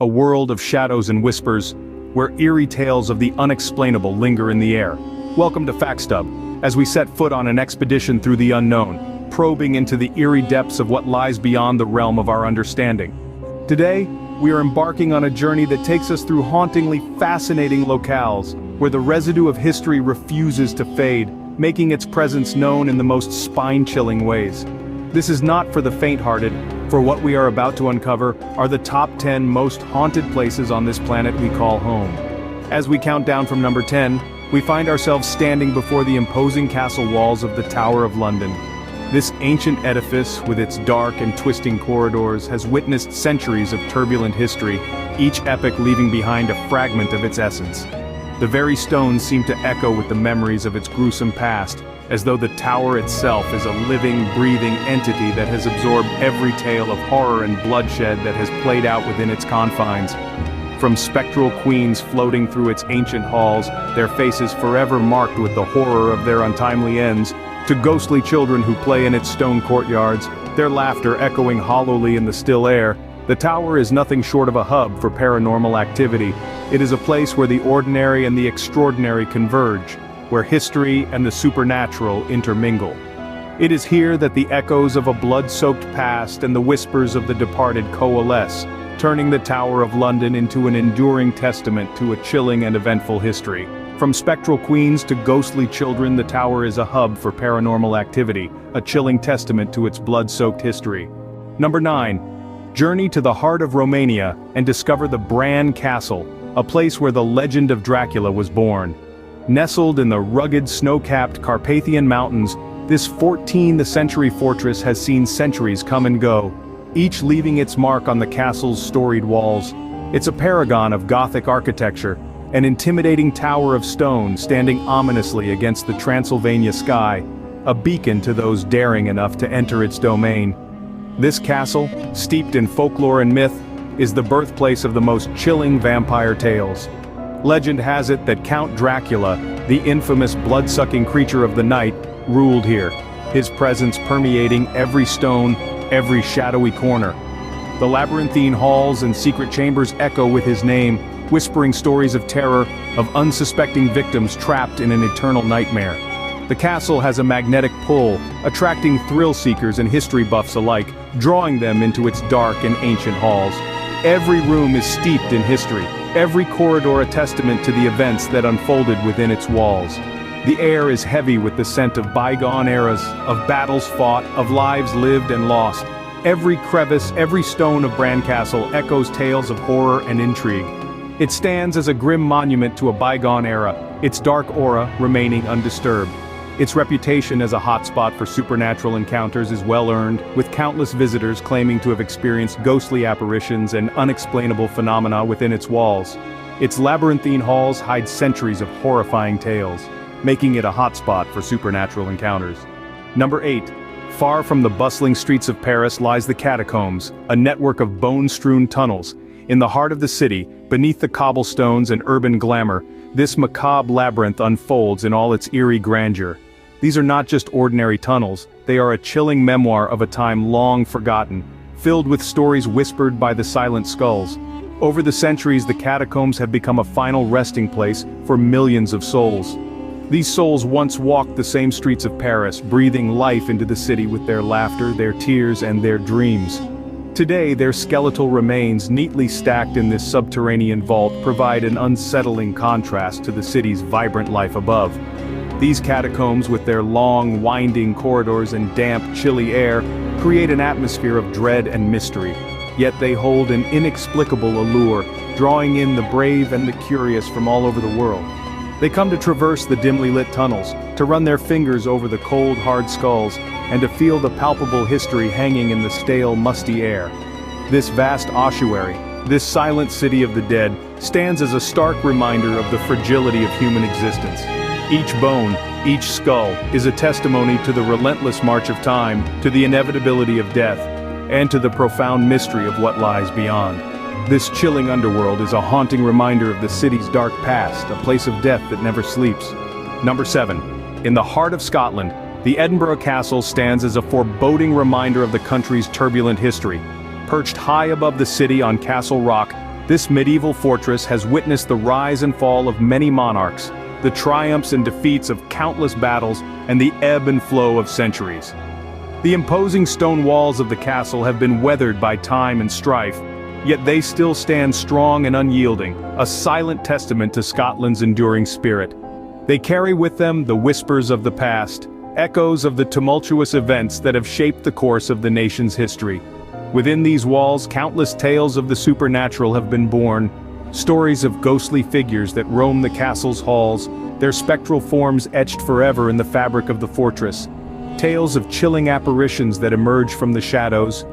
a world of shadows and whispers, where eerie tales of the unexplainable linger in the air. Welcome to FactStub, as we set foot on an expedition through the unknown, probing into the eerie depths of what lies beyond the realm of our understanding. Today, we are embarking on a journey that takes us through hauntingly fascinating locales, where the residue of history refuses to fade, making its presence known in the most spine-chilling ways. This is not for the faint-hearted, for what we are about to uncover are the top 10 most haunted places on this planet we call home. As we count down from number 10, we find ourselves standing before the imposing castle walls of the Tower of London. This ancient edifice, with its dark and twisting corridors, has witnessed centuries of turbulent history, each epoch leaving behind a fragment of its essence. The very stones seem to echo with the memories of its gruesome past, as though the tower itself is a living, breathing entity that has absorbed every tale of horror and bloodshed that has played out within its confines. From spectral queens floating through its ancient halls, their faces forever marked with the horror of their untimely ends, to ghostly children who play in its stone courtyards, their laughter echoing hollowly in the still air, the tower is nothing short of a hub for paranormal activity. It is a place where the ordinary and the extraordinary converge, where history and the supernatural intermingle. It is here that the echoes of a blood-soaked past and the whispers of the departed coalesce, turning the Tower of London into an enduring testament to a chilling and eventful history. From spectral queens to ghostly children, the tower is a hub for paranormal activity, a chilling testament to its blood-soaked history. Number 9. Journey to the heart of Romania and discover the Bran Castle, a place where the legend of Dracula was born. Nestled in the rugged snow-capped Carpathian Mountains, this 14th century fortress has seen centuries come and go, each leaving its mark on the castle's storied walls. It's a paragon of Gothic architecture, an intimidating tower of stone standing ominously against the Transylvania sky, a beacon to those daring enough to enter its domain. This castle, steeped in folklore and myth, is the birthplace of the most chilling vampire tales. Legend has it that Count Dracula, the infamous blood-sucking creature of the night, ruled here, his presence permeating every stone, every shadowy corner. The labyrinthine halls and secret chambers echo with his name, whispering stories of terror, of unsuspecting victims trapped in an eternal nightmare. The castle has a magnetic pull, attracting thrill-seekers and history buffs alike, drawing them into its dark and ancient halls. Every room is steeped in history, every corridor a testament to the events that unfolded within its walls. The air is heavy with the scent of bygone eras, of battles fought, of lives lived and lost. Every crevice, every stone of Bran Castle echoes tales of horror and intrigue. It stands as a grim monument to a bygone era, its dark aura remaining undisturbed. Its reputation as a hotspot for supernatural encounters is well-earned, with countless visitors claiming to have experienced ghostly apparitions and unexplainable phenomena within its walls. Its labyrinthine halls hide centuries of horrifying tales, making it a hotspot for supernatural encounters. Number 8. Far from the bustling streets of Paris lies the Catacombs, a network of bone-strewn tunnels. In the heart of the city, beneath the cobblestones and urban glamour, this macabre labyrinth unfolds in all its eerie grandeur. These are not just ordinary tunnels, they are a chilling memoir of a time long forgotten, filled with stories whispered by the silent skulls. Over the centuries, the catacombs have become a final resting place for millions of souls. These souls once walked the same streets of Paris, breathing life into the city with their laughter, their tears, and their dreams. Today, their skeletal remains, neatly stacked in this subterranean vault, provide an unsettling contrast to the city's vibrant life above. These catacombs, with their long, winding corridors and damp, chilly air, create an atmosphere of dread and mystery. Yet they hold an inexplicable allure, drawing in the brave and the curious from all over the world. They come to traverse the dimly lit tunnels, to run their fingers over the cold, hard skulls, and to feel the palpable history hanging in the stale, musty air. This vast ossuary, this silent city of the dead, stands as a stark reminder of the fragility of human existence. Each bone, each skull, is a testimony to the relentless march of time, to the inevitability of death, and to the profound mystery of what lies beyond. This chilling underworld is a haunting reminder of the city's dark past, a place of death that never sleeps. Number 7. In the heart of Scotland, the Edinburgh Castle stands as a foreboding reminder of the country's turbulent history. Perched high above the city on Castle Rock, This medieval fortress has witnessed the rise and fall of many monarchs, the triumphs and defeats of countless battles, and the ebb and flow of centuries. The imposing stone walls of the castle have been weathered by time and strife, yet they still stand strong and unyielding, a silent testament to Scotland's enduring spirit. They carry with them the whispers of the past, echoes of the tumultuous events that have shaped the course of the nation's history. Within these walls, countless tales of the supernatural have been born, stories of ghostly figures that roam the castle's halls, their spectral forms etched forever in the fabric of the fortress. Tales of chilling apparitions that emerge from the shadows,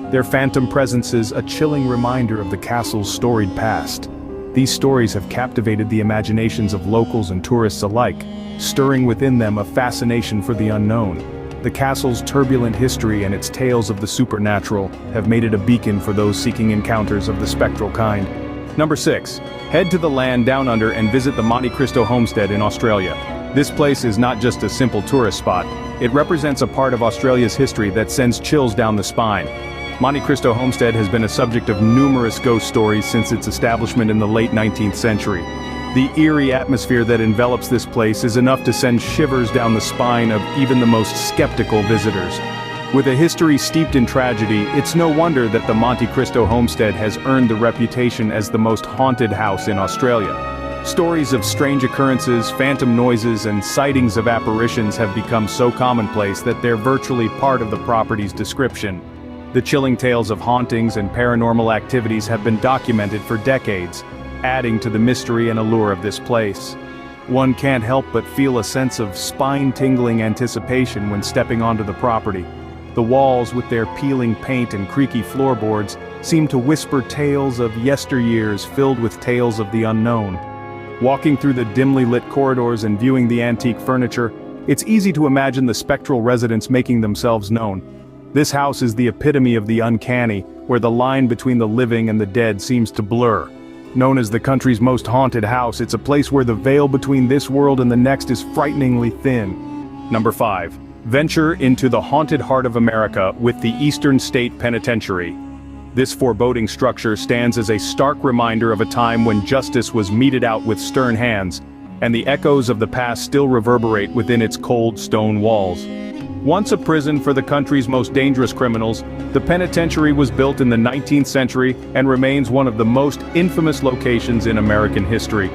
their phantom presences a chilling reminder of the castle's storied past. These stories have captivated the imaginations of locals and tourists alike, stirring within them a fascination for the unknown. The castle's turbulent history and its tales of the supernatural have made it a beacon for those seeking encounters of the spectral kind. Number 6. Head to the land down under and visit the Monte Cristo Homestead in Australia. This place is not just a simple tourist spot, it represents a part of Australia's history that sends chills down the spine. Monte Cristo Homestead has been a subject of numerous ghost stories since its establishment in the late 19th century. The eerie atmosphere that envelops this place is enough to send shivers down the spine of even the most skeptical visitors. With a history steeped in tragedy, it's no wonder that the Monte Cristo Homestead has earned the reputation as the most haunted house in Australia. Stories of strange occurrences, phantom noises, and sightings of apparitions have become so commonplace that they're virtually part of the property's description. The chilling tales of hauntings and paranormal activities have been documented for decades, adding to the mystery and allure of this place. One can't help but feel a sense of spine-tingling anticipation when stepping onto the property. The walls, with their peeling paint and creaky floorboards, seem to whisper tales of yesteryears filled with tales of the unknown. Walking through the dimly lit corridors and viewing the antique furniture, it's easy to imagine the spectral residents making themselves known. This house is the epitome of the uncanny, where the line between the living and the dead seems to blur. Known as the country's most haunted house, it's a place where the veil between this world and the next is frighteningly thin. Number 5. Venture into the haunted heart of America with the Eastern State Penitentiary. This foreboding structure stands as a stark reminder of a time when justice was meted out with stern hands, and the echoes of the past still reverberate within its cold stone walls. Once a prison for the country's most dangerous criminals, the penitentiary was built in the 19th century and remains one of the most infamous locations in American history.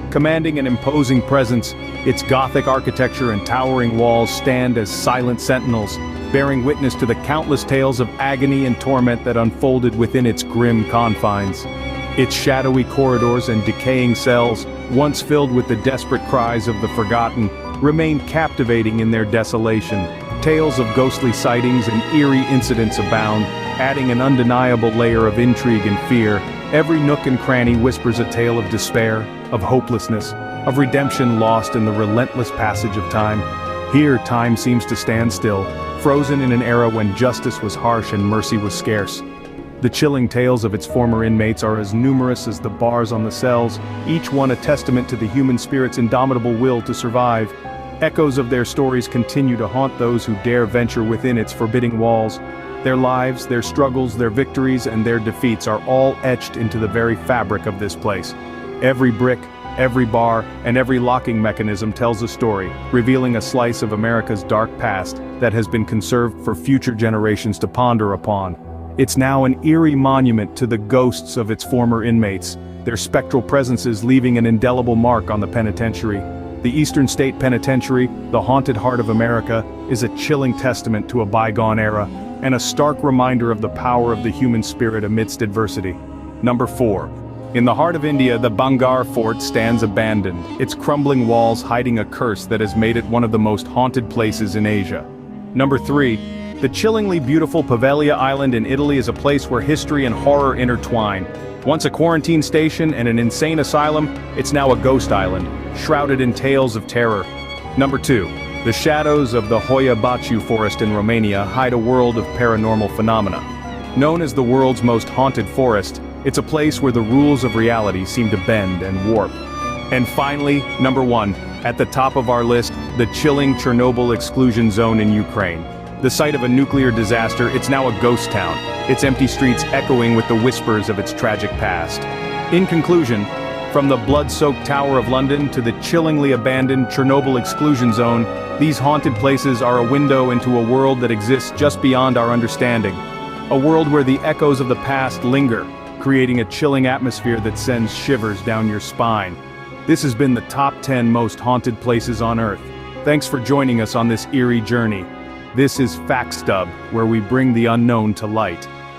Commanding an imposing presence, its Gothic architecture and towering walls stand as silent sentinels, bearing witness to the countless tales of agony and torment that unfolded within its grim confines. Its shadowy corridors and decaying cells, once filled with the desperate cries of the forgotten, remain captivating in their desolation. Tales of ghostly sightings and eerie incidents abound, adding an undeniable layer of intrigue and fear. Every nook and cranny whispers a tale of despair, of hopelessness, of redemption lost in the relentless passage of time. Here, time seems to stand still, frozen in an era when justice was harsh and mercy was scarce. The chilling tales of its former inmates are as numerous as the bars on the cells, each one a testament to the human spirit's indomitable will to survive. Echoes of their stories continue to haunt those who dare venture within its forbidding walls. Their lives, their struggles, their victories, and their defeats are all etched into the very fabric of this place. Every brick, every bar, and every locking mechanism tells a story, revealing a slice of America's dark past that has been conserved for future generations to ponder upon. It's now an eerie monument to the ghosts of its former inmates, their spectral presences leaving an indelible mark on the penitentiary. The Eastern State Penitentiary, the haunted heart of America, is a chilling testament to a bygone era, and a stark reminder of the power of the human spirit amidst adversity. Number 4. In the heart of India, the Bhangarh fort stands abandoned, its crumbling walls hiding a curse that has made it one of the most haunted places in Asia. Number 3. The chillingly beautiful Poveglia Island in Italy is a place where history and horror intertwine. Once a quarantine station and an insane asylum, it's now a ghost island, shrouded in tales of terror. Number 2. The shadows of the Hoia Baciu forest in Romania hide a world of paranormal phenomena. Known as the world's most haunted forest, it's a place where the rules of reality seem to bend and warp. And finally, number 1, at the top of our list, the chilling Chernobyl exclusion zone in Ukraine. The site of a nuclear disaster, it's now a ghost town, its empty streets echoing with the whispers of its tragic past. In conclusion, from the blood-soaked Tower of London to the chillingly abandoned Chernobyl exclusion zone, these haunted places are a window into a world that exists just beyond our understanding. A world where the echoes of the past linger, creating a chilling atmosphere that sends shivers down your spine. This has been the top 10 most haunted places on Earth. Thanks for joining us on this eerie journey. This is FactStub, where we bring the unknown to light.